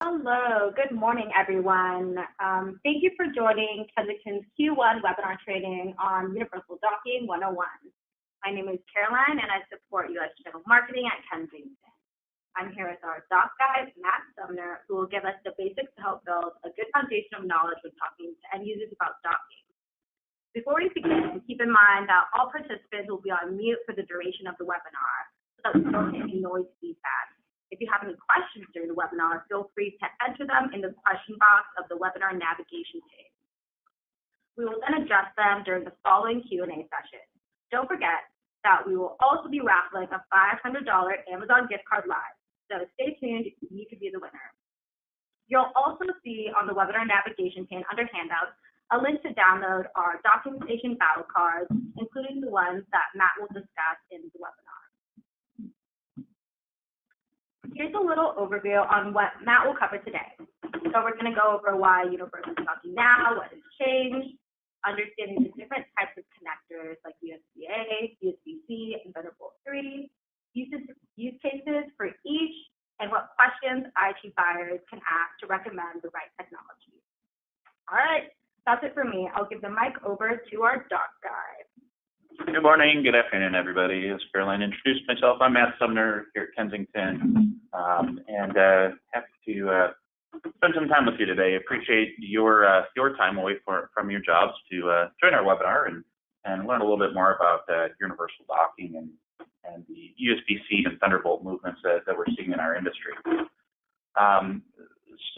Hello, good morning, everyone. Thank you for joining Kensington's Q1 webinar training on Universal Docking 101. My name is Caroline, and I support U.S. Channel Marketing at Kensington. I'm here with our doc guide, Matt Sumner, who will give us the basics to help build a good foundation of knowledge when talking to end users about docking. Before we begin, keep in mind that all participants will be on mute for the duration of the webinar, so that we don't get any noise feedback. If you have any questions during the webinar, feel free to enter them in the question box of the webinar navigation page. We will then address them during the following Q&A session. Don't forget that we will also be raffling a $500 Amazon gift card live, so stay tuned, you could be the winner. You'll also see on the webinar navigation pane under handouts a link to download our documentation battle cards, including the ones that Matt will discuss in the webinar. Here's a little overview on what Matt will cover today. So we're going to go over why Universal is docking now, what has changed, understanding the different types of connectors like USB-A, USB-C, and Thunderbolt 3, use cases for each, and what questions IT buyers can ask to recommend the right technology. All right, that's it for me. I'll give the mic over to our doc guy. Good morning, good afternoon, everybody. As Caroline introduced myself, I'm Matt Sumner here at Kensington, and happy to spend some time with you today. Appreciate your time away from your jobs to join our webinar and learn a little bit more about universal docking and the USB-C and Thunderbolt movements that we're seeing in our industry. So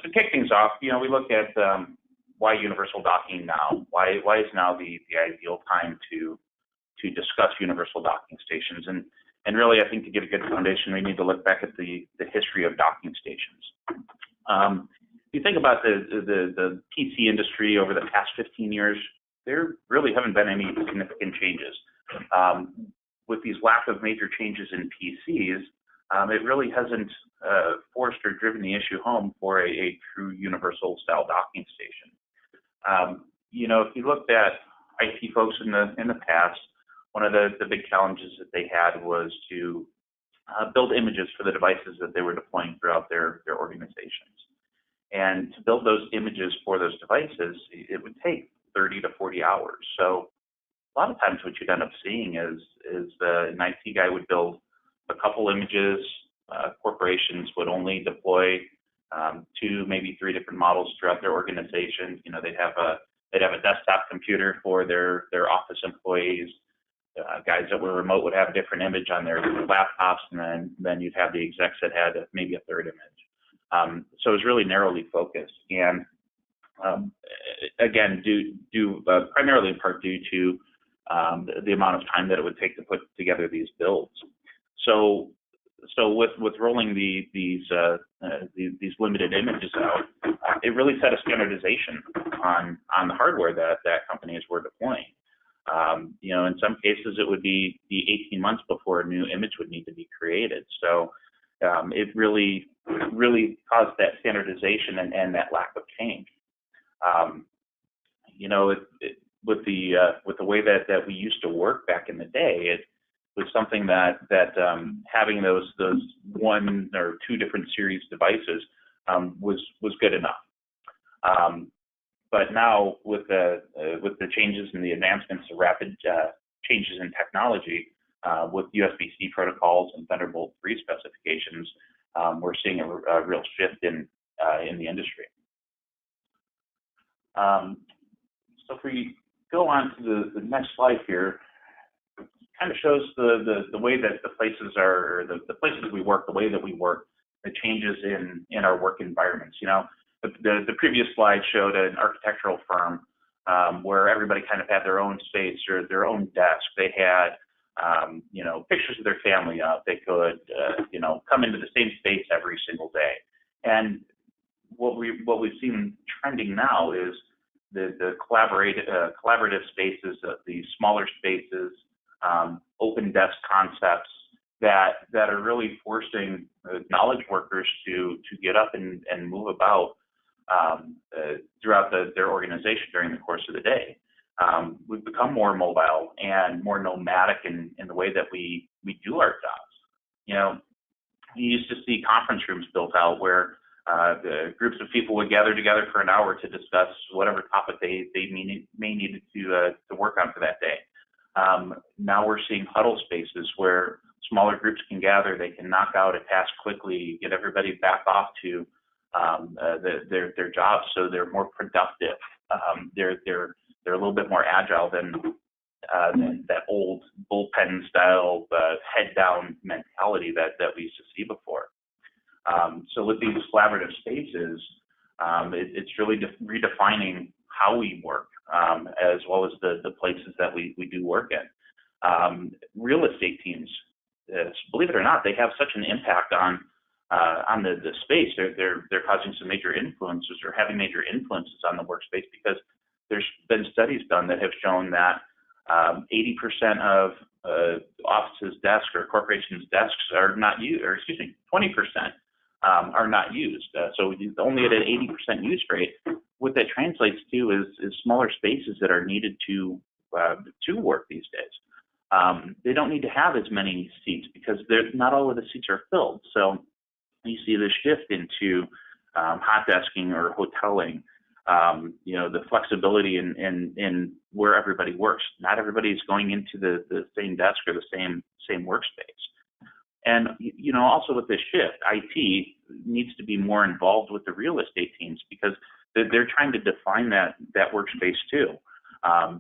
to kick things off, we look at why universal docking now. Why is now the ideal time to discuss universal docking stations, and really I think to get a good foundation we need to look back at the history of docking stations. If you think about the PC industry over the past 15 years, there really haven't been any significant changes. With these lack of major changes in PCs, it really hasn't forced or driven the issue home for a true universal style docking station. If you looked at IT folks in the past, one of the big challenges that they had was to build images for the devices that they were deploying throughout their organizations. And to build those images for those devices, it would take 30 to 40 hours. So a lot of times what you'd end up seeing is an IT guy would build a couple images. Corporations would only deploy 2, maybe 3 different models throughout their organization. They'd have a desktop computer for their office employees. Guys that were remote would have a different image on their laptops, and then you'd have the execs that had maybe a third image. So it was really narrowly focused, and again, primarily in part due to the amount of time that it would take to put together these builds. So with rolling these limited images out, it really set a standardization on the hardware that companies were deploying. In some cases, it would be 18 months before a new image would need to be created. So it really caused that standardization and that lack of change. With the way that we used to work back in the day, it was something that having those 1 or 2 different series devices was good enough. But now with the changes and the advancements, the rapid changes in technology, with USB-C protocols and Thunderbolt 3 specifications, we're seeing a real shift in the industry. So if we go on to the next slide here, it kind of shows the way that the places are, the places we work, the way that we work, the changes in our work environments. The previous slide showed an architectural firm where everybody kind of had their own space or their own desk. They had, pictures of their family up. They could, come into the same space every single day. And what we've seen trending now is the collaborative spaces, the smaller spaces, open desk concepts that are really forcing knowledge workers to get up and move about throughout their organization during the course of the day. We've become more mobile and more nomadic in the way that we do our jobs. You used to see conference rooms built out where The groups of people would gather together for an hour to discuss whatever topic they may need to work on for that day. Now we're seeing huddle spaces where smaller groups can gather, they can knock out a task quickly, get everybody back off to their jobs, so they're more productive. They're a little bit more agile than that old bullpen style head down mentality that we used to see before. So with these collaborative spaces, it's really redefining how we work, as well as the places that we do work in. Real estate teams, believe it or not, they have such an impact on the space. They're causing some major influences, or having major influences on the workspace, because there's been studies done that have shown that 80% of offices' desks or corporations' desks are not used, or 20% are not used. So only at an 80% use rate. What that translates to is smaller spaces that are needed to work these days. They don't need to have as many seats because not all of the seats are filled. So you see the shift into hot desking or hoteling. The flexibility in where everybody works. Not everybody is going into the same desk or the same workspace. And also with this shift, IT needs to be more involved with the real estate teams, because they're trying to define that workspace too.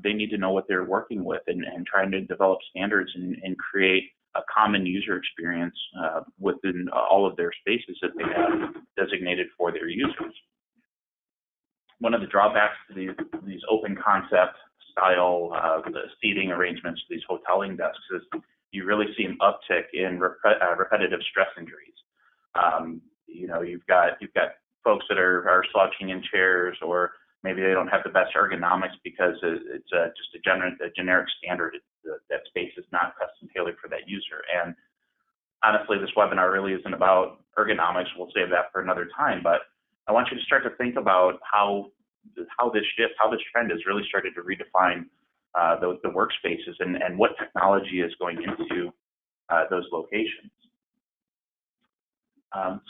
They need to know what they're working with, and trying to develop standards and create a common user experience within all of their spaces that they have designated for their users. One of the drawbacks to these open concept style seating arrangements, these hoteling desks, is you really see an uptick in repetitive stress injuries. You've got folks that are slouching in chairs, or maybe they don't have the best ergonomics because it's just a generic standard. That space is not custom tailored for that user. And honestly, this webinar really isn't about ergonomics. We'll save that for another time. But I want you to start to think about how this trend has really started to redefine the workspaces and what technology is going into those locations.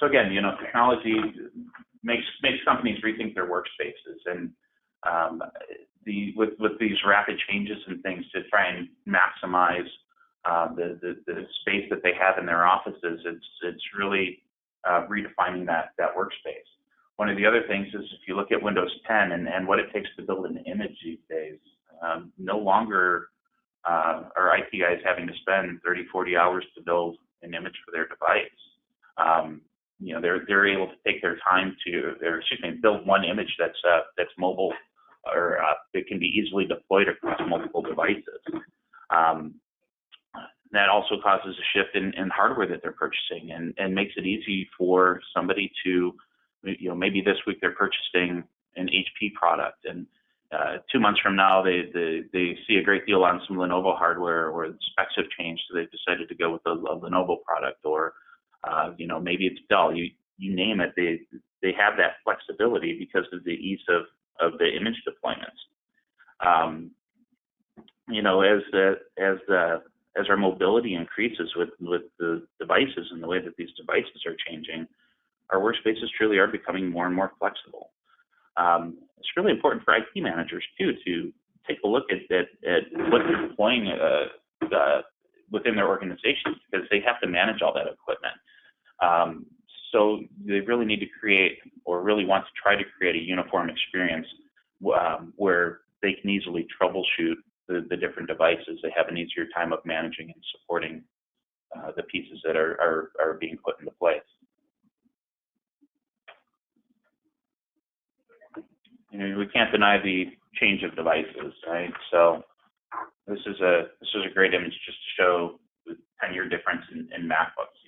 So again, technology makes companies rethink their workspaces, and with these rapid changes and things to try and maximize the space that they have in their offices, it's really redefining that workspace. One of the other things is, if you look at Windows 10 and what it takes to build an image these days, no longer are IT guys having to spend 30, 40 hours to build an image for their device. They're able to take their time to build one image that's mobile, or that can be easily deployed across multiple devices. That also causes a shift in hardware that they're purchasing, and makes it easy for somebody to, maybe this week they're purchasing an HP product, and 2 months from now they see a great deal on some Lenovo hardware, or the specs have changed, so they've decided to go with a Lenovo product, or maybe it's Dell. You name it, they have that flexibility because of the ease of the image deployments. As our mobility increases with the devices and the way that these devices are changing, our workspaces truly are becoming more and more flexible. It's really important for IT managers too to take a look at what they're deploying within their organizations, because they have to manage all that equipment. So they really need to create, or really want to try to create, a uniform experience where they can easily troubleshoot the different devices. They have an easier time of managing and supporting the pieces that are being put into place. We can't deny the change of devices, right? So this is a great image just to show the 10-year difference in MacBooks.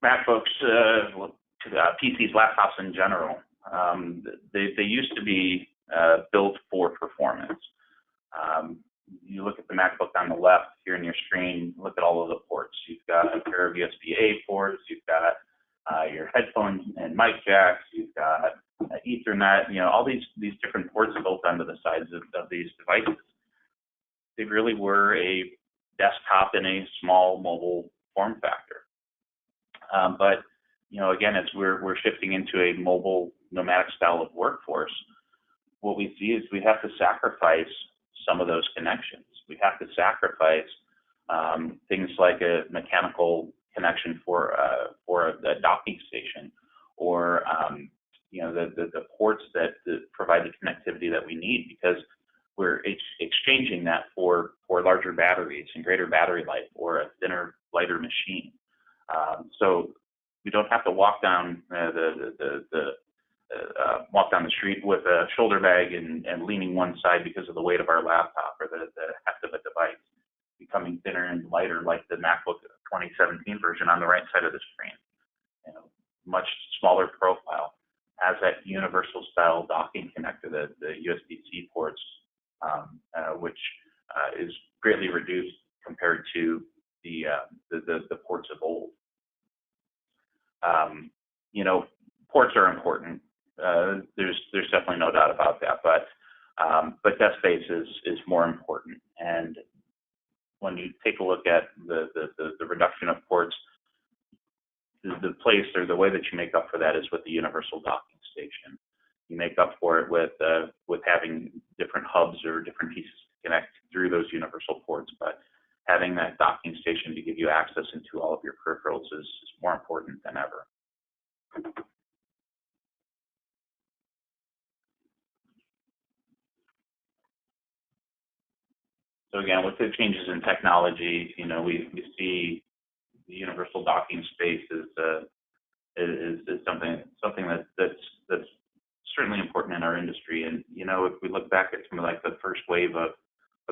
MacBooks, PCs, laptops in general, they used to be built for performance. You look at the MacBook on the left here in your screen, look at all of the ports. You've got a pair of USB-A ports, you've got your headphones and mic jacks, you've got Ethernet, all these different ports built onto the sides of these devices. They really were a desktop in a small mobile form factor. But again, as we're shifting into a mobile nomadic style of workforce, what we see is we have to sacrifice some of those connections. We have to sacrifice things like a mechanical connection for a docking station, or the ports that provide the connectivity that we need, because we're exchanging that for larger batteries and greater battery life, or a thinner, lighter machine. So we don't have to walk down walk down the street with a shoulder bag and leaning one side because of the weight of our laptop or the heft of a device becoming thinner and lighter, like the MacBook 2017 version on the right side of the screen. Much smaller profile, has that universal style docking connector, the USB-C ports, which is greatly reduced compared to the ports of old. Ports are important. There's definitely no doubt about that, but desk space is more important. And when you take a look at the reduction of ports, the place or the way that you make up for that is with the universal docking station. You make up for it with having different hubs or different pieces to connect through those universal ports, but having that docking station to give you access into all of your peripherals is more important than ever. So again, with the changes in technology, we see the universal docking space is something that's certainly important in our industry. And if we look back at some of like the first wave of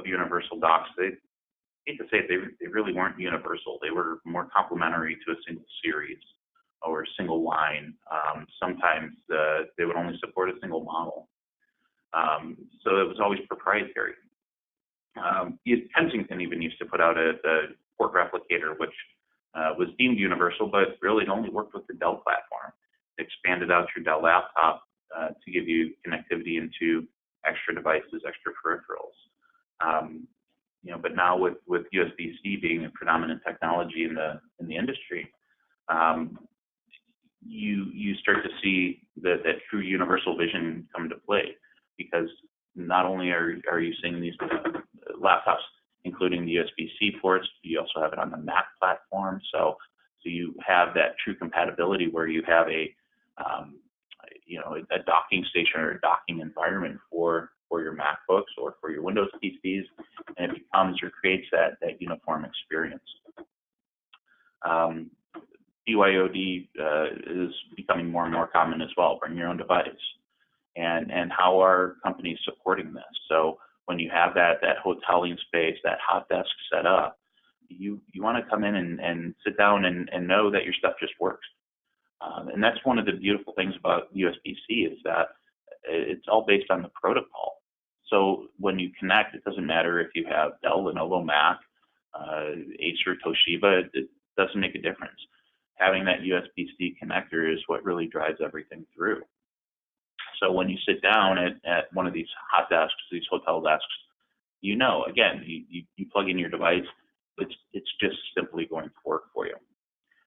universal docks, they hate to say it, they really weren't universal. They were more complementary to a single series or a single line. Sometimes they would only support a single model. So it was always proprietary. Kensington even used to put out a port replicator, which was deemed universal, but really it only worked with the Dell platform. It expanded out your Dell laptop to give you connectivity into extra devices, extra peripherals. But now with USB-C being a predominant technology in the industry, you start to see that true universal vision come to play, because not only are you seeing these laptops including the USB-C ports, you also have it on the Mac platform. So you have that true compatibility where you have a docking station or a docking environment for your MacBooks or for your Windows PCs, and it becomes or creates that uniform experience. BYOD is becoming more and more common as well. Bring your own device. And how are companies supporting this? So when you have that hoteling space, that hot desk set up, you want to come in and sit down and know that your stuff just works. And that's one of the beautiful things about USB-C, is that it's all based on the protocol. So when you connect, it doesn't matter if you have Dell, Lenovo, Mac, Acer, Toshiba, it doesn't make a difference. Having that USB-C connector is what really drives everything through. So when you sit down at one of these hot desks, these hotel desks, again, you plug in your device, it's just simply going to work for you.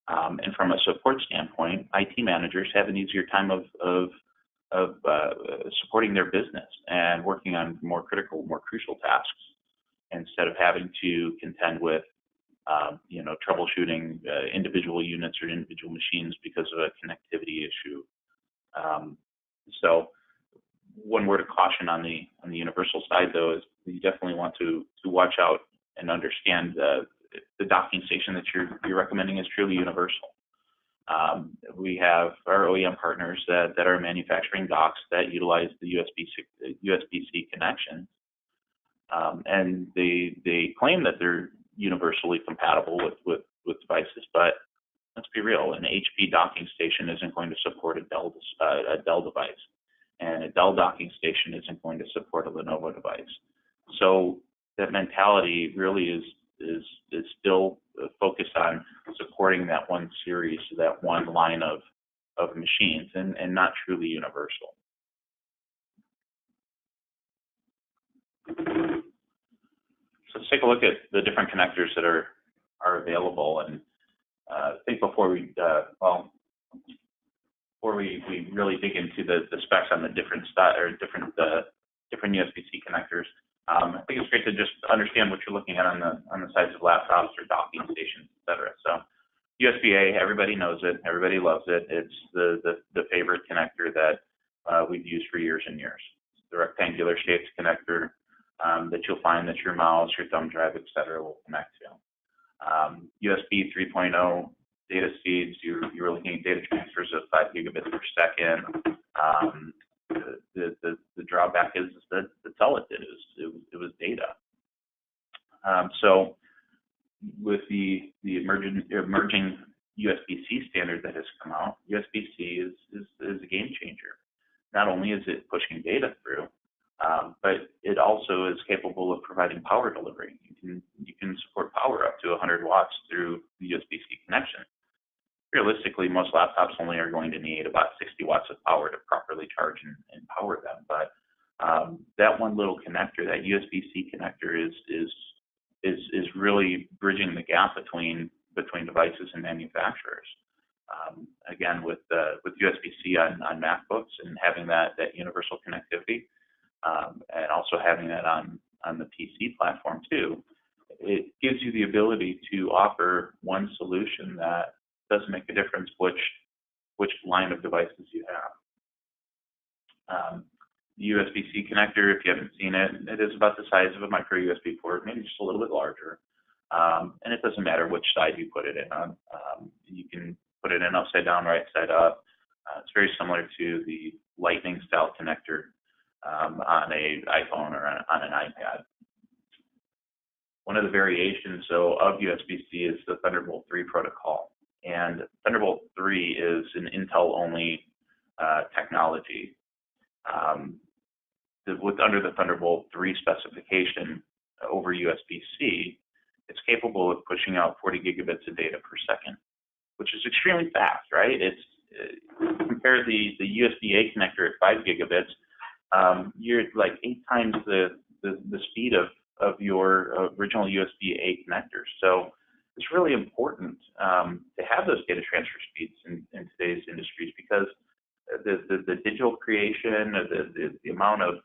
And from a support standpoint, IT managers have an easier time of supporting their business and working on more critical, more crucial tasks, instead of having to contend with troubleshooting individual units or individual machines because of a connectivity issue. So one word of caution on the universal side, though, is you definitely want to watch out and understand the docking station that you're recommending is truly universal. We have our OEM partners that are manufacturing docks that utilize the USB-C connection, and they claim that they're universally compatible with devices, but let's be real, an HP docking station isn't going to support a Dell device, and a Dell docking station isn't going to support a Lenovo device. So that mentality really is still focused on supporting that one series, that one line of machines, and not truly universal. So let's take a look at the different connectors that are available. And I think before we, really dig into the specs on the different different USB-C connectors. I think it's great to just understand what you're looking at on the sides of laptops or docking stations, et cetera. So USB-A, everybody knows it, everybody loves it. It's the favorite connector that we've used for years and years. It's the rectangular shaped connector that you'll find that your mouse, your thumb drive, et cetera, will connect to. USB 3.0 data speeds, you're looking at data transfers of 5 gigabits per second. The drawback is that that's all it did. It was data. So with the emerging USB-C standard that has come out, USB-C is a game changer. Not only is it pushing data through, but it also is capable of providing power delivery. You can support power up to 100 watts through the USB-C connection. Realistically, most laptops only are going to need about 60 watts of power to properly charge and power them. But that one little connector, that USB-C connector, is really bridging the gap between devices and manufacturers. Again, with USB-C on MacBooks and having that universal connectivity, and also having that on the PC platform too, it gives you the ability to offer one solution that doesn't make a difference which line of devices you have. The USB-C connector, if you haven't seen it, it is about the size of a micro USB port, maybe just a little bit larger. And it doesn't matter which side you put it in on. You can put it in upside down, right side up. It's very similar to the Lightning style connector on an iPhone or on an iPad. One of the variations of USB-C is the Thunderbolt 3 protocol. And Thunderbolt 3 is an Intel-only technology. Under the Thunderbolt 3 specification over USB-C, it's capable of pushing out 40 gigabits of data per second, which is extremely fast, right? Compare the USB-A connector at 5 gigabits, you're like 8 times the speed of your original USB-A connector. So it's really important to have those data transfer speeds in today's industries, because the digital creation, the amount of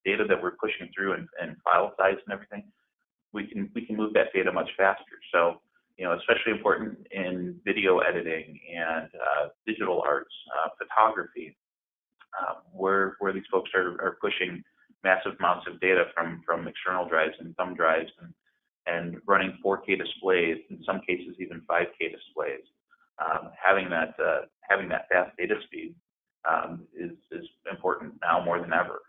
data that we're pushing through and file size and everything, we can move that data much faster. So, especially important in video editing and digital arts, photography, where these folks are pushing massive amounts of data from external drives and thumb drives and running 4K displays, in some cases even 5K displays. Having that fast data speed is important now more than ever.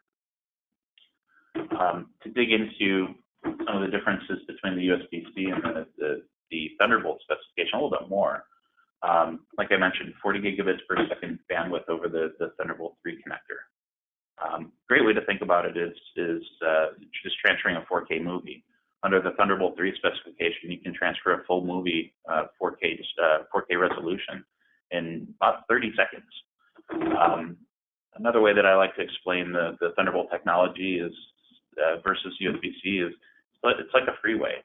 To dig into some of the differences between the USB-C and the Thunderbolt specification a little bit more, like I mentioned, 40 gigabits per second bandwidth over the Thunderbolt 3 connector. Great way to think about it is just transferring a 4K movie. Under the Thunderbolt 3 specification, you can transfer a full movie 4K resolution in about 30 seconds. Another way that I like to explain the Thunderbolt technology is versus USB-C is it's like a freeway.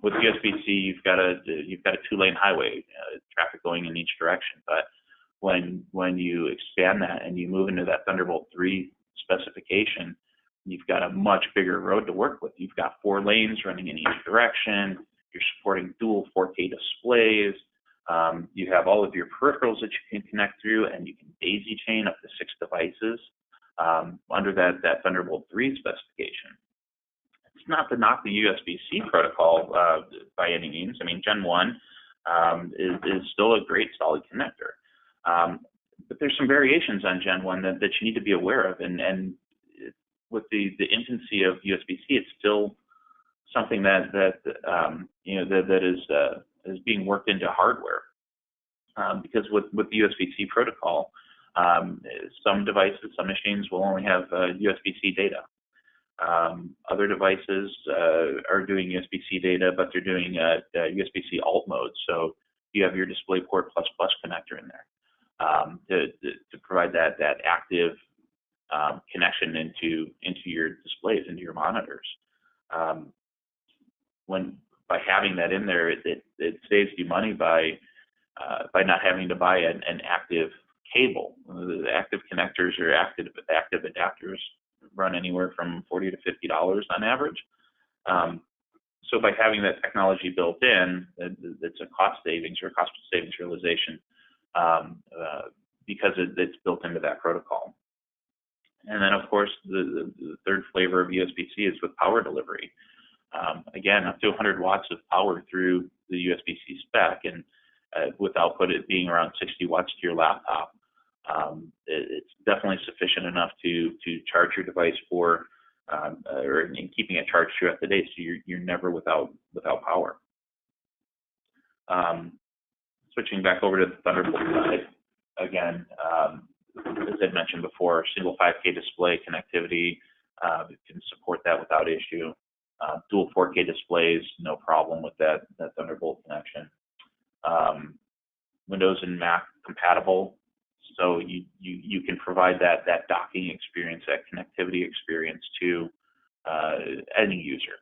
With USB-C, you've got a 2-lane highway, traffic going in each direction. But when you expand that and you move into that Thunderbolt 3 specification, you've got a much bigger road to work with. You've got 4 lanes running in each direction. You're supporting dual 4K displays. You have all of your peripherals that you can connect through, and you can daisy chain up to 6 devices under that Thunderbolt 3 specification. It's not to knock the USB-C protocol by any means. I mean, Gen 1 is still a great solid connector. But there's some variations on Gen 1 that you need to be aware of, and with the infancy of USB-C, it's still something that is being worked into hardware. Because with the USB-C protocol, some devices, some machines will only have USB-C data. Other devices are doing USB-C data, but they're doing USB-C alt mode. So you have your DisplayPort++ connector in there to provide that active connection into your displays, into your monitors. By having that in there, it saves you money by not having to buy an active cable. The active connectors or active adapters run anywhere from $40 to $50 on average. So by having that technology built in, it's a cost savings realization because it's built into that protocol. And then, of course, the third flavor of USB-C is with power delivery. Again, up to 100 watts of power through the USB-C spec, and with output it being around 60 watts to your laptop. It's definitely sufficient enough to charge your device for, or in keeping it charged throughout the day, so you're never without power. Switching back over to the Thunderbolt side, again, as I mentioned before, single 5K display connectivity, it can support that without issue. Dual 4K displays, no problem with that Thunderbolt connection. Windows and Mac compatible, so you can provide that docking experience, that connectivity experience to any user.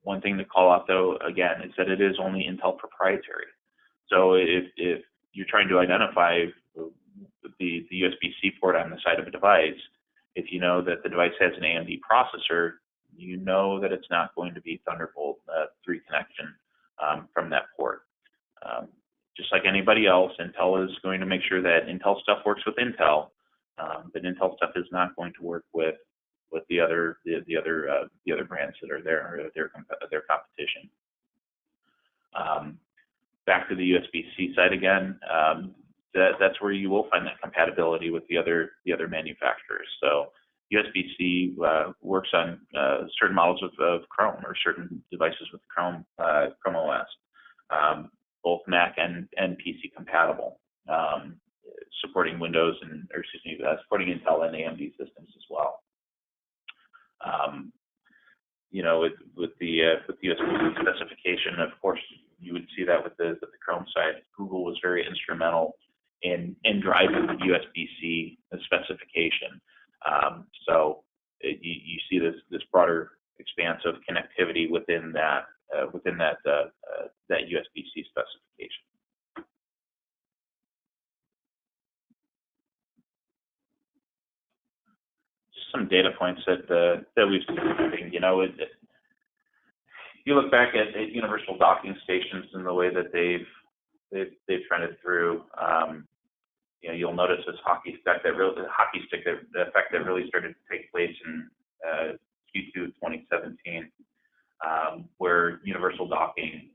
One thing to call out though, again, is that it is only Intel proprietary. So if you're trying to identify the USB-C port on the side of a device, if you know that the device has an AMD processor, you know that it's not going to be Thunderbolt 3 connection from that port. Just like anybody else, Intel is going to make sure that Intel stuff works with Intel, but Intel stuff is not going to work with the other brands that are there, or their competition. Back to the USB-C side again. That's where you will find that compatibility with the other manufacturers. So USB-C works on certain models of Chrome, or certain devices with Chrome OS, both Mac and PC compatible, supporting Windows supporting Intel and AMD systems as well. With the USB-C specification, of course, you would see that with the Chrome side. Google was very instrumental in driving the USB-C specification. So you see this broader expanse of connectivity within that USB-C specification. Just some data points that we've seen. You look back at universal docking stations and the way that they've trended through. You'll notice this hockey stick effect that really started to take place in Q2 2017, where universal docking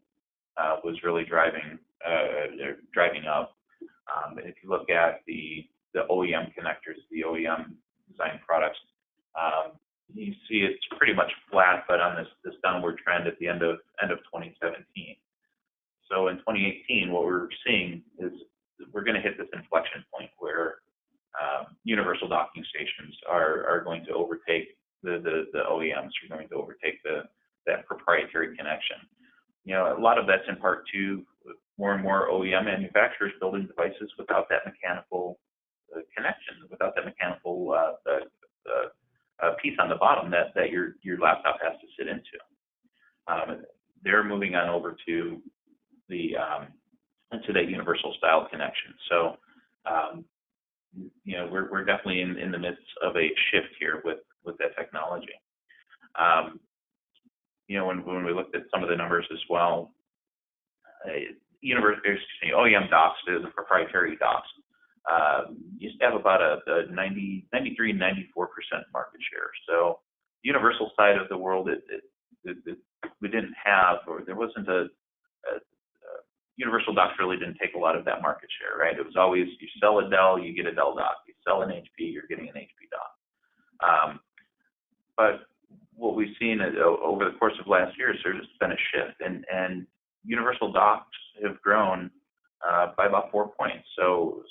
was really driving up. If you look at the OEM connectors, the OEM design products, you see it's pretty much flat, but on this downward trend at the end of 2017. So in 2018, what we're seeing is we're going to hit this inflection point where universal docking stations are going to overtake the OEMs, are going to overtake that proprietary connection. A lot of that's in part to more and more OEM manufacturers building devices without that mechanical connection, without that mechanical piece on the bottom that your laptop has to sit into. They're moving on over to into that universal style connection. So, we're definitely in the midst of a shift here with that technology. When we looked at some of the numbers as well, OEM docks, the proprietary docks, used to have about a 93, 94% market share. So the universal side of the world, we didn't have, or there wasn't universal docks really didn't take a lot of that market share, right? It was always, you sell a Dell, you get a Dell dock. You sell an HP, you're getting an HP dock. But what we've seen over the course of last year is there's been a shift, and universal docks have grown by about 4 points. So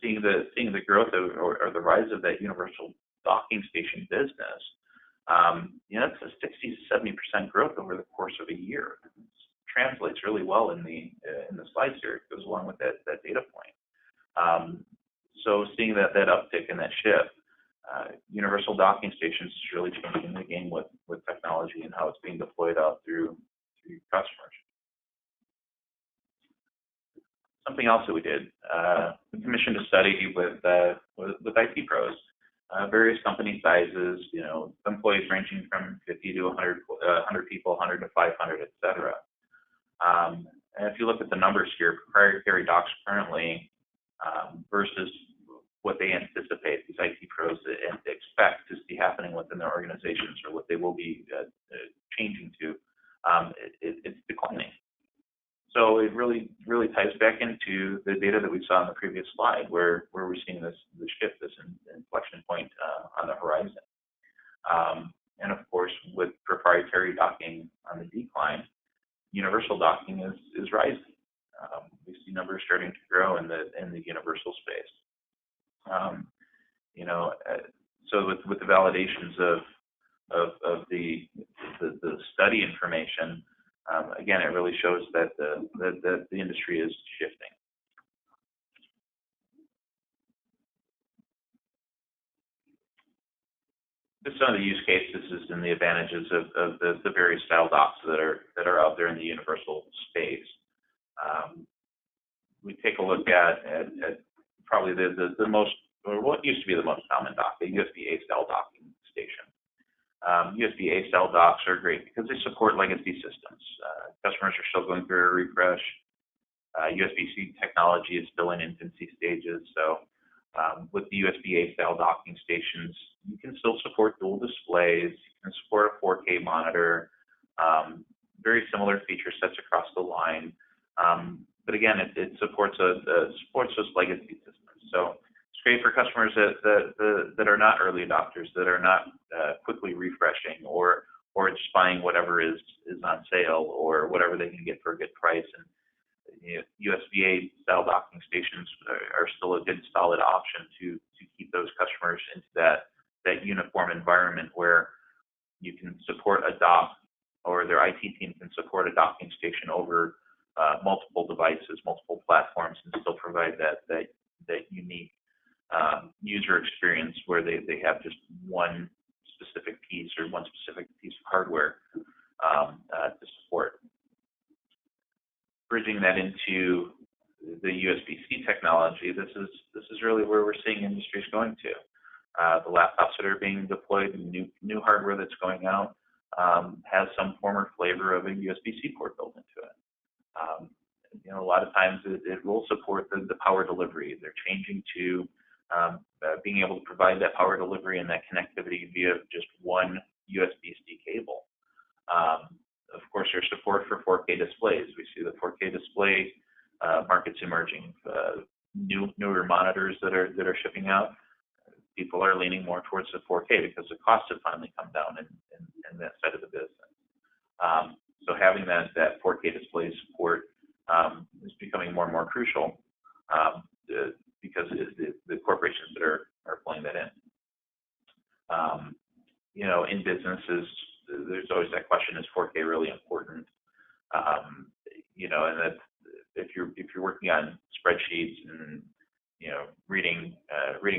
seeing the growth or the rise of that universal docking station business, that's a 60 to 70% growth over the course of a year. It translates really well in the slides here. It goes along with that data point. So seeing that uptick and that shift, universal docking stations is really changing the game with technology and how it's being deployed out through customers. Something else that we did, we commissioned a study with IT pros, various company sizes, employees ranging from 50 to 100 people, 100 to 500, et cetera. And if you look at the numbers here, proprietary docs currently versus what they anticipate, these IT pros and expect to see happening within their organizations, or what they will be changing to, it's declining. So it really ties back into the data that we saw on the previous slide, where we're seeing this shift, this inflection point on the horizon. And of course, with proprietary docking on the decline, universal docking is rising. We see numbers starting to grow in the universal space. So with the validations of the study information, again, it really shows that the industry is shifting. Just some of the use cases and the advantages of the various style docks that are out there in the universal space. We take a look at probably the most, or what used to be the most common dock, the USB-A style docking station. USB-A style docks are great because they support legacy systems. Customers are still going through a refresh. USB-C technology is still in infancy stages, so with the USB-A style docking stations, you can still support dual displays, you can support a 4K monitor, very similar feature sets across the line. But again, it supports those legacy systems. So it's great for customers that are not early adopters, that are not quickly refreshing, or just buying whatever is on sale, or whatever they can get for a good price. And USB-A style docking stations are still a good solid option to keep those customers into that uniform environment where you can support a dock, or their IT team can support a docking station over multiple devices, multiple platforms, and still provide that unique user experience where they have just one specific piece, or one specific piece of hardware to support. Bridging that into the USB-C technology, this is really where we're seeing industries going to. The laptops that are being deployed, new hardware that's going out, has some form or flavor of a USB-C port built into it. A lot of times it will support the power delivery. They're changing to being able to provide that power delivery and that connectivity via just one USB-C cable. Of course, there's support for 4K displays. We see the 4K display markets emerging. Newer monitors that are shipping out, people are leaning more towards the 4K because the costs have finally come down in that side of the business. So having that 4K display support is becoming more and more crucial because the corporations that are pulling that in. In businesses, there's always that question: is 4K really important? And that if you're working on spreadsheets and reading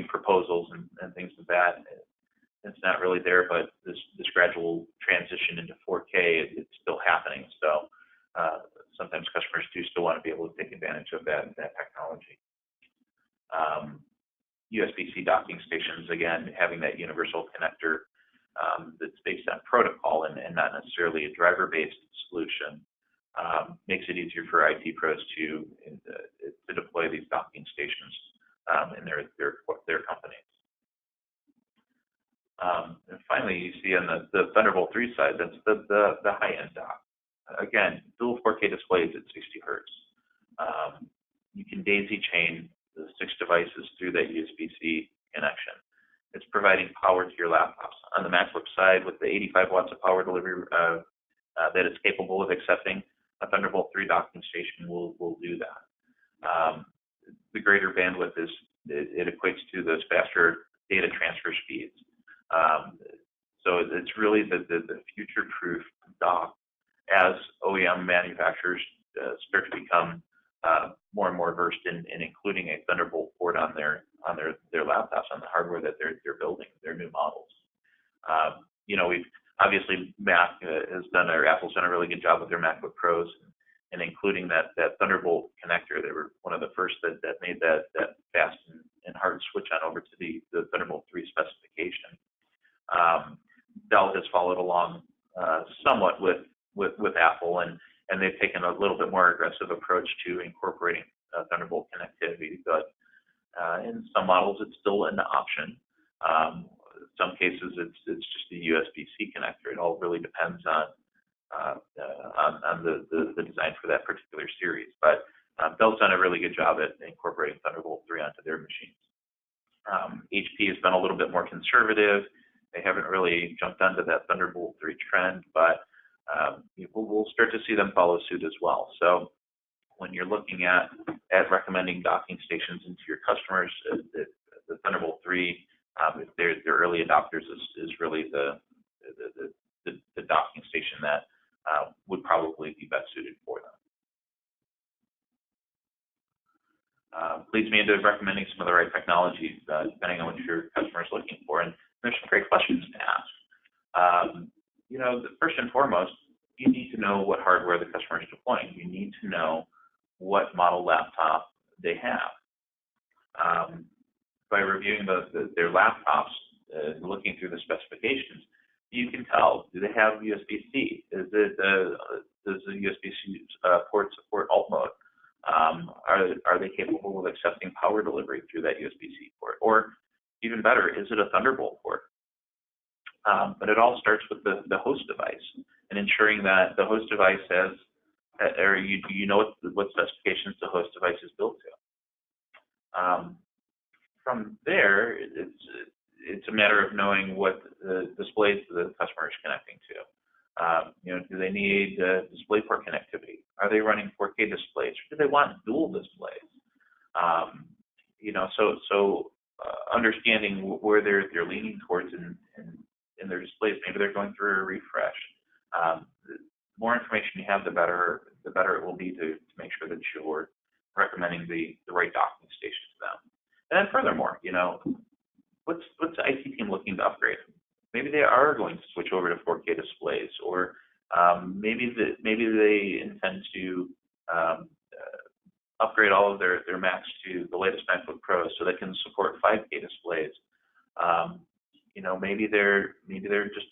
proposals and things like that, it's not really there. But this gradual transition into 4K, it's still happening. So sometimes customers do still want to be able to take advantage of that technology. USB-C docking stations, again, having that universal connector that's based on protocol and not necessarily a driver-based solution, makes it easier for IT pros to deploy these docking stations in their companies. And finally, you see on the Thunderbolt 3 side, that's the high-end dock. Again, dual 4K displays at 60 hertz. You can daisy chain the 6 devices through that USB-C connection. It's providing power to your laptops. On the MacBook side, with the 85 watts of power delivery that it's capable of accepting, a Thunderbolt 3 docking station will do that. The greater bandwidth it equates to those faster data transfer speeds. So it's really the future-proof dock as OEM manufacturers start to become more and more versed in including a Thunderbolt port on their laptops, on the hardware that they're building, their new models. We've obviously Apple's done a really good job with their MacBook Pros and including that Thunderbolt connector. They were one of the more aggressive approach to incorporating Thunderbolt connectivity, but in some models it's still an option. In some cases it's just a USB-C connector. It all really depends on the design for that particular series. But Dell's done a really good job at incorporating Thunderbolt 3 onto their machines. HP has been a little bit more conservative. They haven't really jumped onto that Thunderbolt 3 trend, but we'll start to see them follow suit as well. So when you're looking at recommending docking stations into your customers, the Thunderbolt 3, if they're early adopters, is really the docking station that would probably be best suited for them. Leads me into recommending some of the right technologies, depending on what your customer is looking for. And there's some great questions to ask. First and foremost, you need to know what hardware the customer is deploying. You need to know what model laptop they have. By reviewing their laptops, looking through the specifications, you can tell, do they have USB-C? Does the USB-C port support alt mode? Are they capable of accepting power delivery through that USB-C port? Or even better, is it a Thunderbolt port? But it all starts with the host device and ensuring that the host device has, or you know what specifications the host device is built to. From there, it's a matter of knowing what the displays the customer is connecting to. Do they need DisplayPort connectivity? Are they running 4K displays? Or do they want dual displays? So understanding where they're leaning towards in their displays. Maybe they're going through a refresh. The more information you have, the better it will be to make sure that you're recommending the right docking station to them. And then furthermore, what's the IT team looking to upgrade? Maybe they are going to switch over to 4K displays, or maybe they intend to upgrade all of their Macs to the latest MacBook Pros so they can support 5K displays. Maybe they're just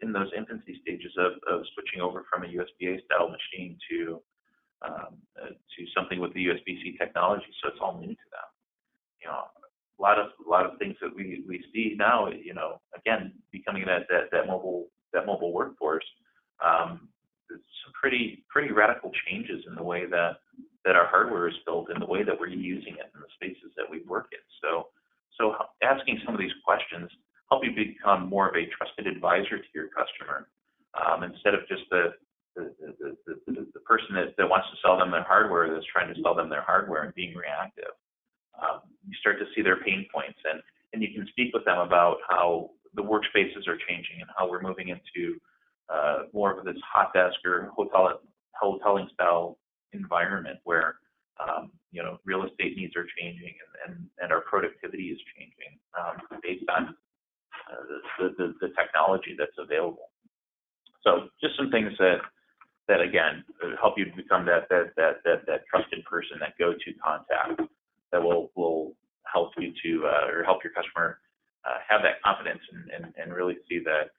in those infancy stages of switching over from a USB-A style machine to something with the USB-C technology, so it's all new to them. A lot of things that we see now, again, becoming that mobile workforce. Some pretty radical changes in the way that our hardware is built and the way that we're using it in the spaces that we work in. So asking some of these questions help you become more of a trusted advisor to your customer, instead of just the person that wants to sell them their hardware, that's trying to sell them their hardware and being reactive. You start to see their pain points, and you can speak with them about how the workspaces are changing and how we're moving into more of this hot desk or hoteling style environment where real estate needs are changing and our productivity is changing based on the technology that's available. So just some things that again help you become that trusted person, that go-to contact that will help you to or help your customer have that confidence and really see that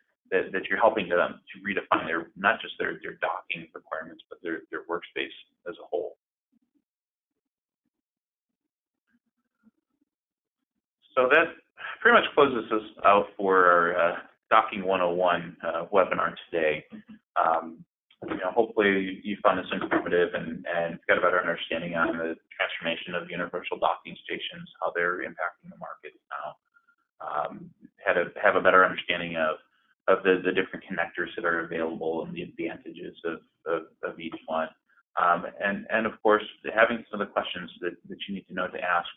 you're helping them to redefine not just their docking requirements, but their workspace as a whole. So that pretty much closes us out for our Docking 101 webinar today. Hopefully you found this informative and got a better understanding on the transformation of universal docking stations, how they're impacting the market now. Have a better understanding of the different connectors that are available and the advantages of each one. And of course, having some of the questions that you need to know to ask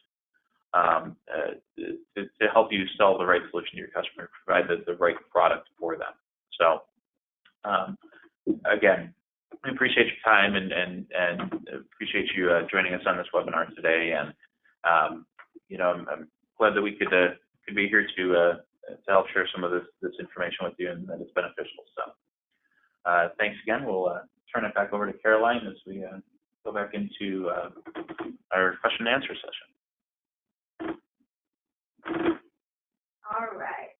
to help you sell the right solution to your customer, provide the right product for them. So again, I appreciate your time and appreciate you joining us on this webinar today. And I'm glad that we could be here to help share some of this information with you and that it's beneficial. So thanks again. We'll turn it back over to Caroline as we go back into our question and answer session. All right.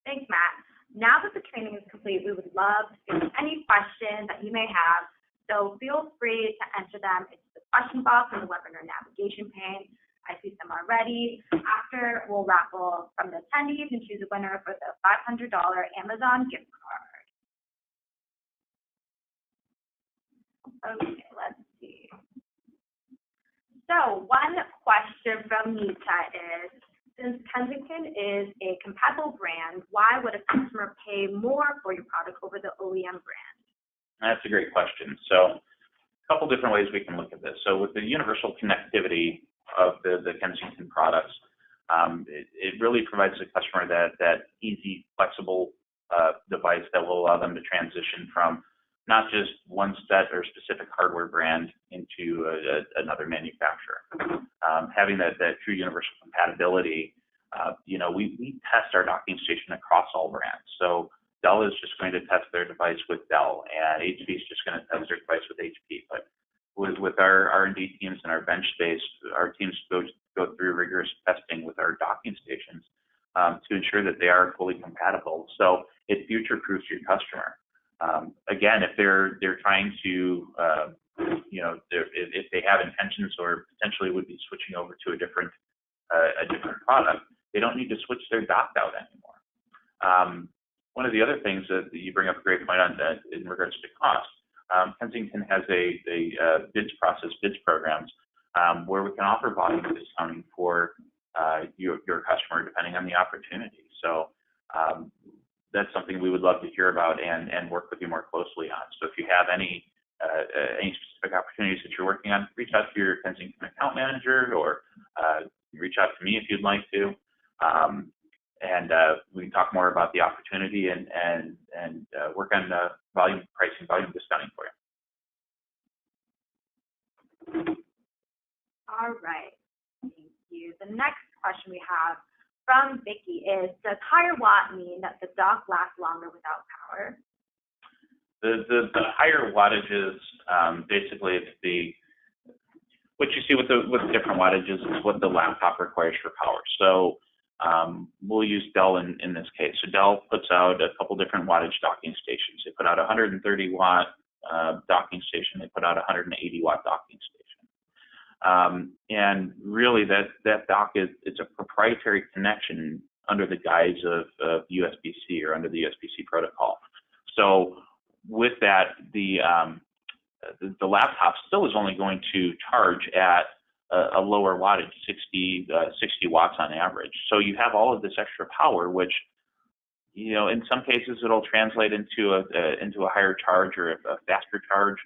Thanks, Matt. Now that the training is complete, we would love to field any questions that you may have. So feel free to enter them into the question box in the webinar navigation pane. I see some already. After, we'll raffle from the attendees and choose a winner for the $500 Amazon gift card. Okay, let's see. So one question from Nita is, since Kensington is a compatible brand, why would a customer pay more for your product over the OEM brand? That's a great question. So a couple different ways we can look at this. So with the universal connectivity of the Kensington products, it really provides the customer that easy, flexible device that will allow them to transition from not just one set or specific hardware brand into another manufacturer. Having that true universal compatibility, we test our docking station across all brands. So Dell is just going to test their device with Dell, and HP is just going to test their device with HP. But with our R&D teams and our bench space, our teams go through rigorous testing with our docking stations to ensure that they are fully compatible. So it future-proofs your customer. Again, if they're trying to, if they have intentions or potentially would be switching over to a different product, they don't need to switch their dock out anymore. One of the other things that you bring up a great point on that in regards to cost, Kensington has a bids programs where we can offer volume discounting for your customer depending on the opportunity. So that's something we would love to hear about and work with you more closely on. So if you have any specific opportunities that you're working on, reach out to your Kensington account manager or reach out to me if you'd like to. And we can talk more about the opportunity and work on volume pricing, volume discounting for you. All right, thank you. The next question we have from Vicky is, does higher watt mean that the dock lasts longer without power? The higher wattages, basically it's what you see with the different wattages is what the laptop requires for power. So we'll use Dell in this case. So Dell puts out a couple different wattage docking stations. They put out a 130 watt docking station. They put out a 180 watt docking station. And really that dock it's a proprietary connection under the guise of USB-C or under the USB-C protocol. So with that, the laptop still is only going to charge at a lower wattage, 60 watts on average. So you have all of this extra power, which, in some cases it'll translate into a higher charge or a faster charge.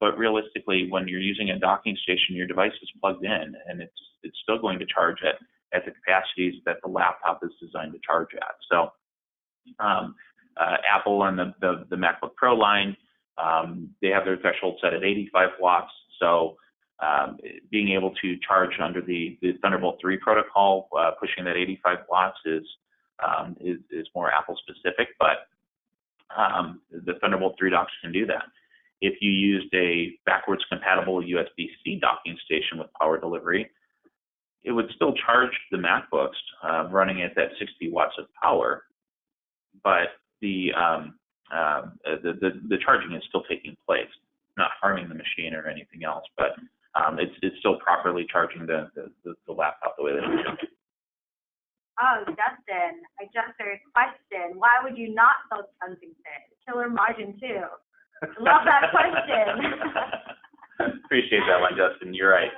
But realistically, when you're using a docking station, your device is plugged in, and it's still going to charge at the capacities that the laptop is designed to charge at. So Apple and the MacBook Pro line, they have their threshold set at 85 watts. So being able to charge under the Thunderbolt 3 protocol, pushing that 85 watts is more Apple specific, but the Thunderbolt 3 docks can do that. If you used a backwards compatible USB-C docking station with power delivery, it would still charge the MacBooks running at that 60 watts of power, but the charging is still taking place, not harming the machine or anything else, but it's still properly charging the laptop the way that it should. Oh, Justin, I just heard a question. Why would you not sell Kensington? Killer margin too. Love that question. Appreciate that one, Justin. You're right.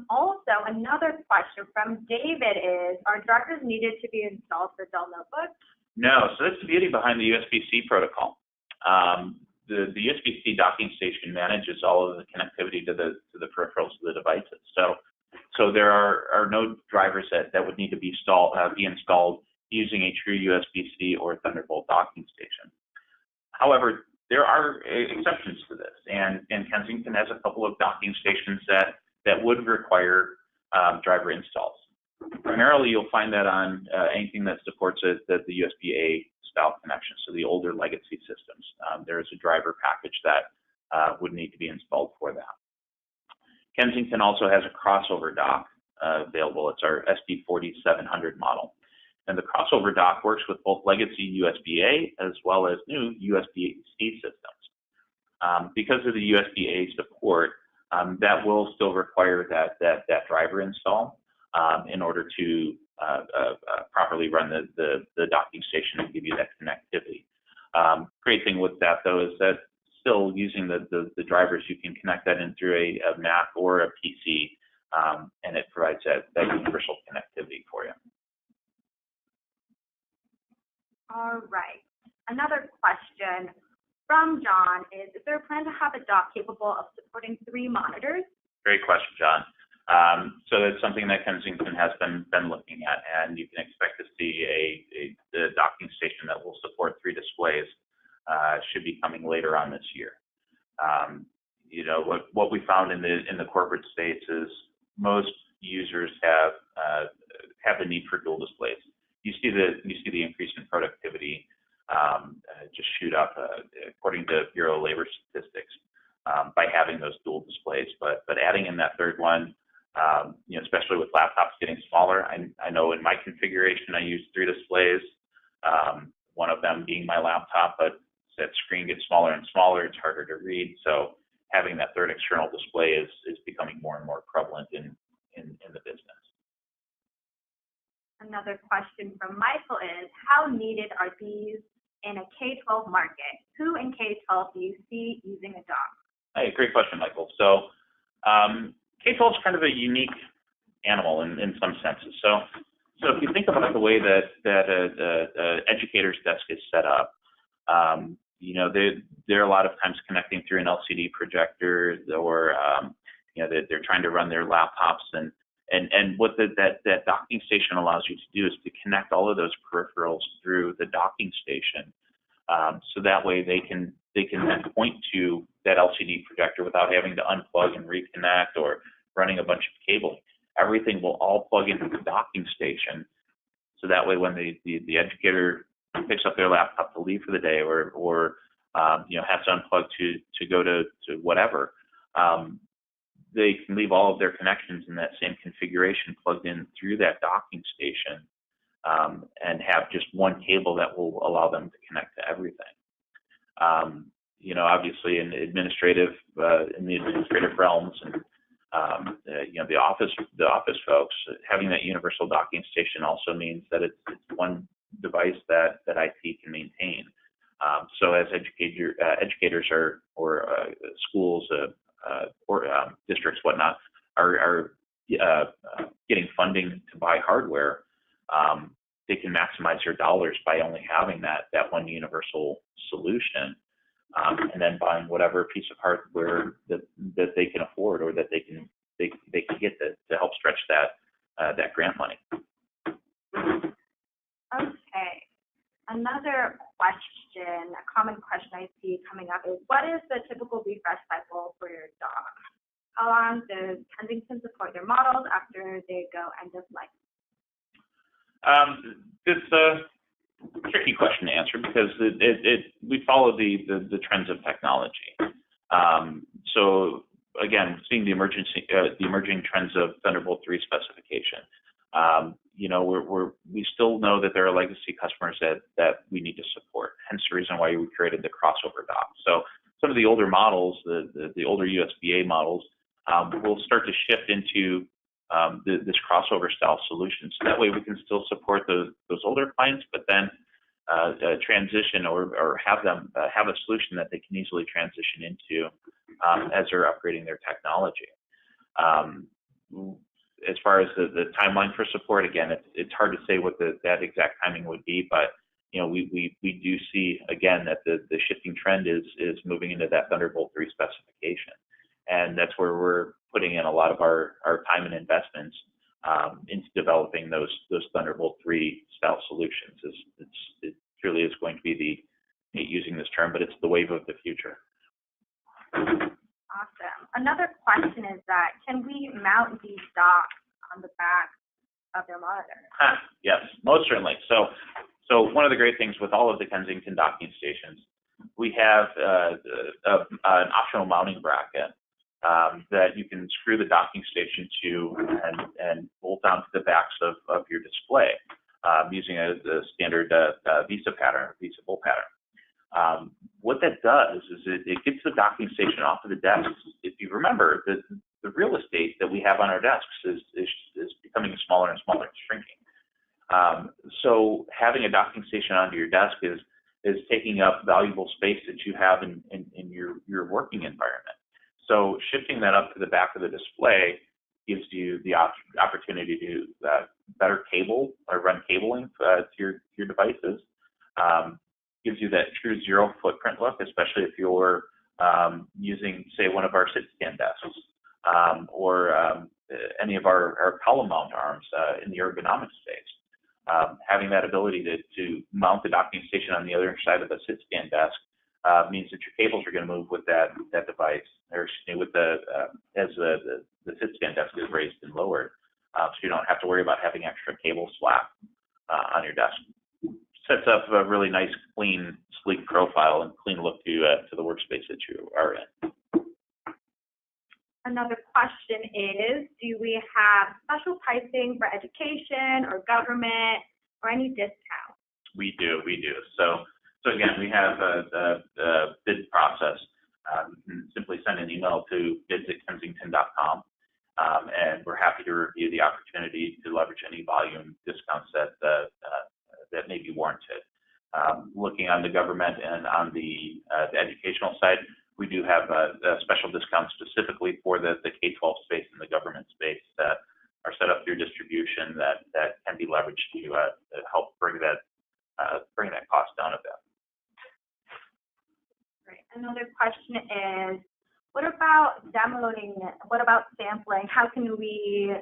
Also, another question from David is, are drivers needed to be installed for Dell notebooks? No, so that's the beauty behind the USB-C protocol. The USB-C docking station manages all of the connectivity to the peripherals of the devices. So there are no drivers that would need to be installed using a true USB-C or Thunderbolt docking station. However, there are exceptions to this, and Kensington has a couple of docking stations that would require driver installs. Primarily, you'll find that on anything that supports the USB-A style connection, so the older legacy systems. There is a driver package that would need to be installed for that. Kensington also has a crossover dock available. It's our SD4700 model. And the crossover dock works with both legacy USB-A as well as new USB-C systems. Because of the USB-A support, that will still require that driver install in order to properly run the docking station and give you that connectivity. Great thing with that though is that still using the drivers, you can connect that in through a Mac or a PC, and it provides that universal connectivity for you. All right. Another question from John is there a plan to have a dock capable of supporting 3 monitors? Great question, John. So that's something that Kensington has been looking at, and you can expect to see the docking station that will support 3 displays should be coming later on this year. You know, what we found in the corporate space is most users have the need for dual displays. You see the increase in productivity just shoot up according to Bureau of Labor statistics by having those dual displays. But adding in that third one, you know, especially with laptops getting smaller, I know in my configuration I use 3 displays, one of them being my laptop, but that screen gets smaller and smaller, it's harder to read. So having that third external display is becoming more and more prevalent in the business. Another question from Michael is, how needed are these in a K-12 market? Who in K-12 do you see using a dock? Hey, great question, Michael. So K-12 is kind of a unique animal in some senses. So if you think about the way that educator's desk is set up, you know, they're a lot of times connecting through an LCD projector, or you know, they're trying to run their laptops, and what that docking station allows you to do is to connect all of those peripherals through the docking station, so that way they can then point to that LCD projector without having to unplug and reconnect or running a bunch of cabling. Everything will all plug into the docking station, so that way when the educator picks up their laptop to leave for the day, or you know, has to unplug to go to whatever, they can leave all of their connections in that same configuration plugged in through that docking station, and have just one cable that will allow them to connect to everything. You know, obviously in the administrative realms, and you know, the office folks, having that universal docking station also means that it's one device that IT can maintain. So as educators or schools or districts, whatnot, are getting funding to buy hardware, they can maximize their dollars by only having that one universal solution, and then buying whatever piece of hardware that they can afford, or that they can get to help stretch that grant money. Okay. Another question, a common question I see coming up is, what is the typical refresh cycle for your dock? How long does Kensington support their models after they go end of life? It's a tricky question to answer because we follow the trends of technology. So again, seeing the emerging trends of Thunderbolt 3 specification. You know, we still know that there are legacy customers that we need to support. Hence the reason why we created the crossover dock. So some of the older models, the older USB-A models, will start to shift into this crossover style solution. So that way we can still support those older clients, but then transition or have them have a solution that they can easily transition into as they're upgrading their technology. As far as the timeline for support, again, it's hard to say what that exact timing would be, but you know, we do see again that the shifting trend is moving into that Thunderbolt 3 specification, and that's where we're putting in a lot of our time and investments into developing those Thunderbolt 3 style solutions. It truly is going to be using this term, but it's the wave of the future. Awesome. Another question is that, can we mount these docks on the back of their monitor? Yes, most certainly. So one of the great things with all of the Kensington docking stations, we have an optional mounting bracket that you can screw the docking station to and bolt onto the backs of your display. using a standard visa pattern, visa full pattern. What that does is it gets the docking station off of the desks. If you remember, the real estate that we have on our desks is becoming smaller and smaller, it's shrinking. So having a docking station onto your desk is taking up valuable space that you have in your working environment. So shifting that up to the back of the display gives you the opportunity to better cable or run cabling to your devices. Gives you that true zero footprint look, especially if you're using, say, one of our sit-stand desks or any of our column mount arms in the ergonomic space. Having that ability to mount the docking station on the other side of the sit-stand desk means that your cables are going to move with that device, or with as the sit-stand desk is raised and lowered, so you don't have to worry about having extra cable slack on your desk. Sets up a really nice, clean, sleek profile and clean look to the workspace that you are in. Another question is, do we have special pricing for education or government or any discounts? We do. So again, we have a bid process. You can simply send an email to bids@kensington.com, and we're happy to review the opportunity to leverage any volume discounts that may be warranted. Looking on the government and on the educational side, we do have a special discount specifically for the K-12 space and the government space that are set up through distribution that can be leveraged to help bring that cost down a bit. Great. Another question is, what about demoing it? What about sampling? How can we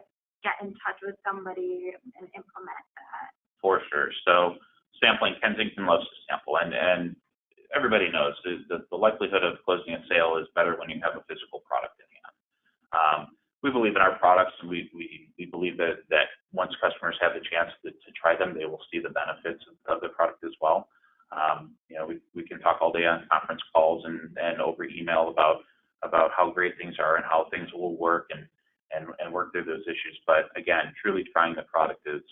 get in touch with somebody and implement that? For sure. So sampling, Kensington loves to sample, and everybody knows the likelihood of closing a sale is better when you have a physical product in hand. We believe in our products, and we believe that once customers have the chance to try them, they will see the benefits of the product as well. We can talk all day on conference calls and over email about how great things are and how things will work and work through those issues. But again, truly trying the product is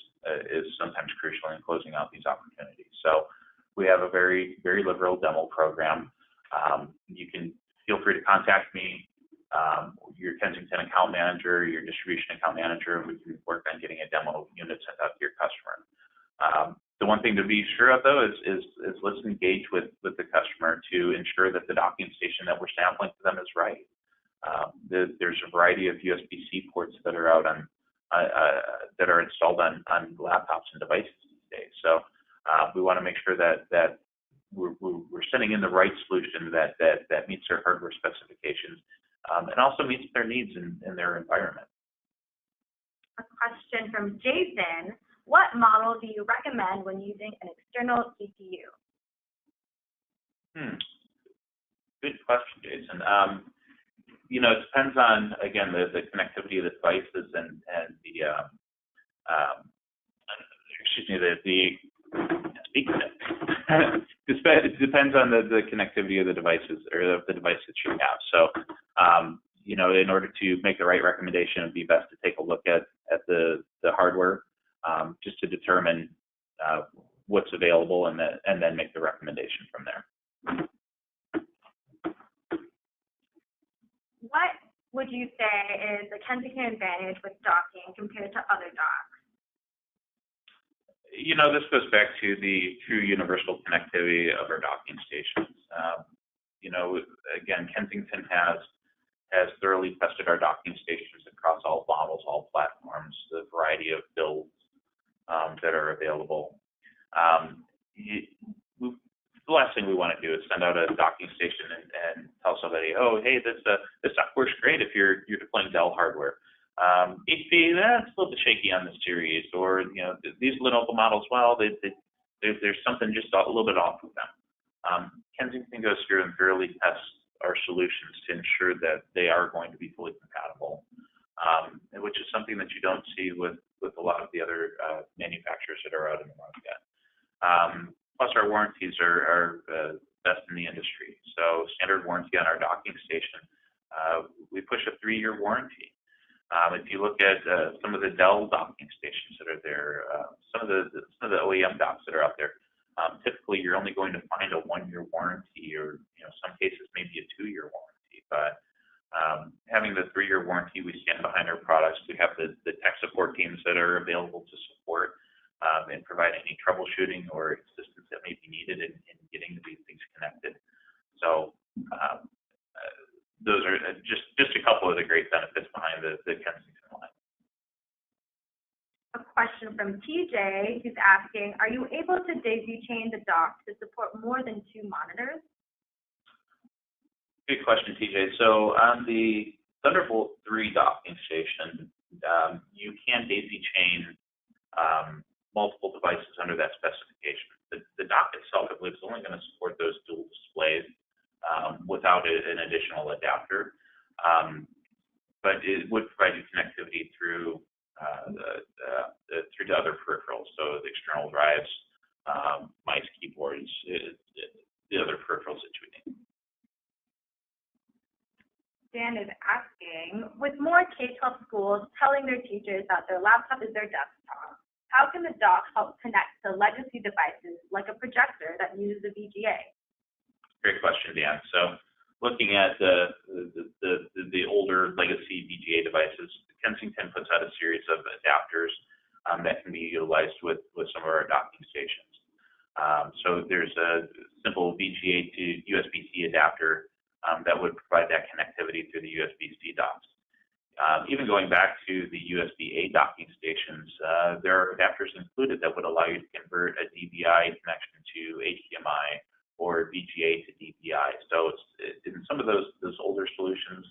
sometimes crucial in closing out these opportunities. So we have a very, very liberal demo program. You can feel free to contact me, your Kensington account manager, your distribution account manager, and we can work on getting a demo unit sent out to your customer. The one thing to be sure of, though, is let's engage with the customer to ensure that the docking station that we're sampling to them is right. There's a variety of USB-C ports that are out on that are installed on laptops and devices these days. So we want to make sure that we're sending in the right solution that meets their hardware specifications and also meets their needs in their environment. A question from Jason: what model do you recommend when using an external CPU? Good question, Jason. It depends on, again, the connectivity of the devices and it depends on the connectivity of the devices or of the device that you have. So, in order to make the right recommendation, it'd be best to take a look at the hardware just to determine what's available and then make the recommendation from there. What would you say is the Kensington advantage with docking compared to other docks? This goes back to the true universal connectivity of our docking stations. Again, Kensington has thoroughly tested our docking stations across all models, all platforms, the variety of builds that are available. The last thing we want to do is send out a docking station and tell somebody, oh, hey, this software's great if you're deploying Dell hardware. HP, that's a little bit shaky on this series, or these Lenovo models, well, there's something just a little bit off with them. Kensington goes through and thoroughly tests our solutions to ensure that they are going to be fully compatible, which is something that you don't see with a lot of the other manufacturers that are out in the market. Plus, our warranties are best in the industry. So standard warranty on our docking station, we push a 3-year warranty. If you look at some of the Dell docking stations that are there, some of the OEM docks that are out there, typically you're only going to find a 1-year warranty, or some cases maybe a 2-year warranty. But having the 3-year warranty, we stand behind our products. We have the tech support teams that are available to support and provide any troubleshooting or assistance that may be needed in getting these things connected. So those are just a couple of the great benefits behind the Kensington line. A question from TJ, who's asking, are you able to daisy chain the dock to support more than 2 monitors? Good question, TJ. So on the Thunderbolt 3 docking station, you can daisy chain multiple devices under that specification. The dock itself, I believe, is only going to support those dual displays without an additional adapter. But it would provide you connectivity through through to other peripherals, so the external drives, mice, keyboards, the other peripherals that you would need. Dan is asking, with more K-12 schools telling their teachers that their laptop is their desktop, how can the dock help connect to legacy devices like a projector that uses a VGA? Great question, Dan. So looking at the older legacy VGA devices, Kensington puts out a series of adapters that can be utilized with some of our docking stations. So there's a simple VGA to USB-C adapter that would provide that connectivity through the USB-C docks. Even going back to the USB-A docking stations, there are adapters included that would allow you to convert a DVI connection to HDMI or VGA to DVI. So in some of those older solutions,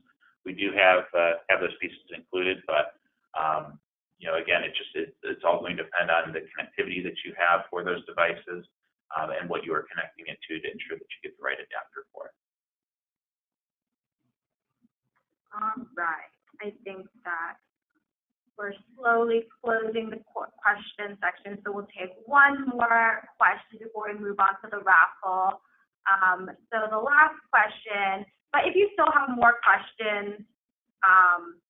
we do have those pieces included, but again, it's all going to depend on the connectivity that you have for those devices and what you are connecting it to ensure that you get the right adapter for it. All right. I think that we're slowly closing the question section, so we'll take one more question before we move on to the raffle. So the last question, but if you still have more questions,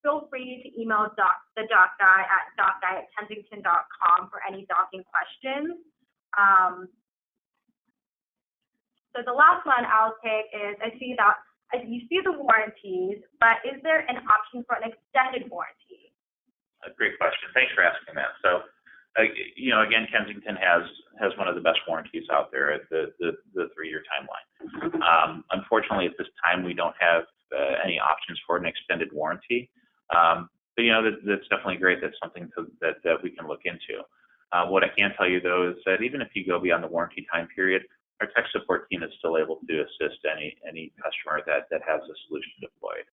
feel free to email the dock guy at dockguy@kensington.com for any docking questions. So the last one I'll take is, I see that you see the warranties, but is there an option for an extended warranty? A great question. Thanks for asking that. So, again, Kensington has one of the best warranties out there at the 3-year timeline. Unfortunately, at this time, we don't have any options for an extended warranty. But that's definitely great. That's something that we can look into. What I can tell you, though, is that even if you go beyond the warranty time period, our tech support team is still able to assist any customer that has a solution deployed.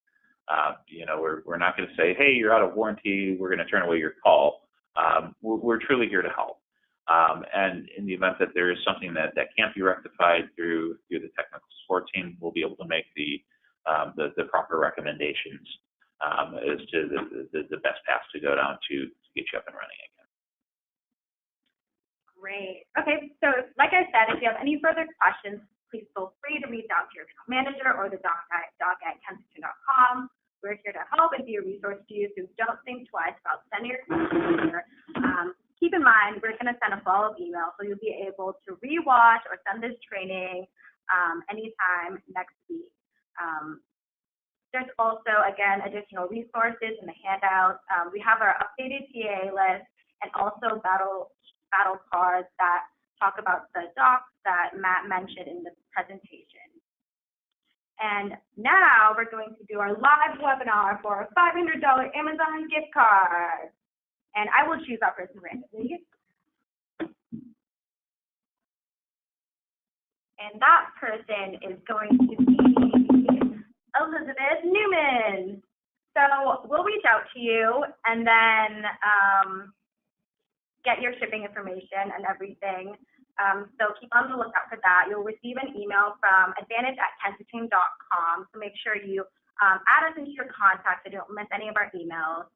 We're not going to say, hey, you're out of warranty, we're going to turn away your call. We're truly here to help. And in the event that there is something that can't be rectified through the technical support team, we'll be able to make the proper recommendations as to the best path to go down to get you up and running again. Great. Okay, so like I said, if you have any further questions, please feel free to reach out to your account manager or the dock at kensington.com. We're here to help and be a resource to you, so don't think twice about sending your questions here. Keep in mind, we're going to send a follow-up email, so you'll be able to rewatch or send this training anytime next week. There's also, again, additional resources in the handout. We have our updated TA list and also battle cards that talk about the docs that Matt mentioned in the presentation. And now we're going to do our live webinar for a $500 Amazon gift card. And I will choose that person randomly. And that person is going to be Elizabeth Newman. So we'll reach out to you and then get your shipping information and everything. So keep on the lookout for that. You'll receive an email from advantage@kensington.com. So make sure you add us into your contacts so you don't miss any of our emails.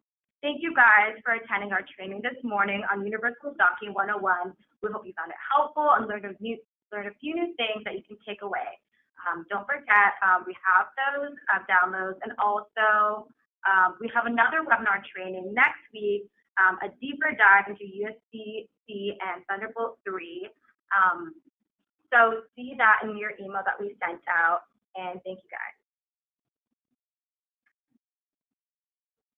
Thank you guys for attending our training this morning on Universal Docking 101. We hope you found it helpful and learned a few new things that you can take away. Don't forget, we have those downloads, and also We have another webinar training next week, a deeper dive into USB-C and Thunderbolt 3. So see that in your email that we sent out, and thank you guys.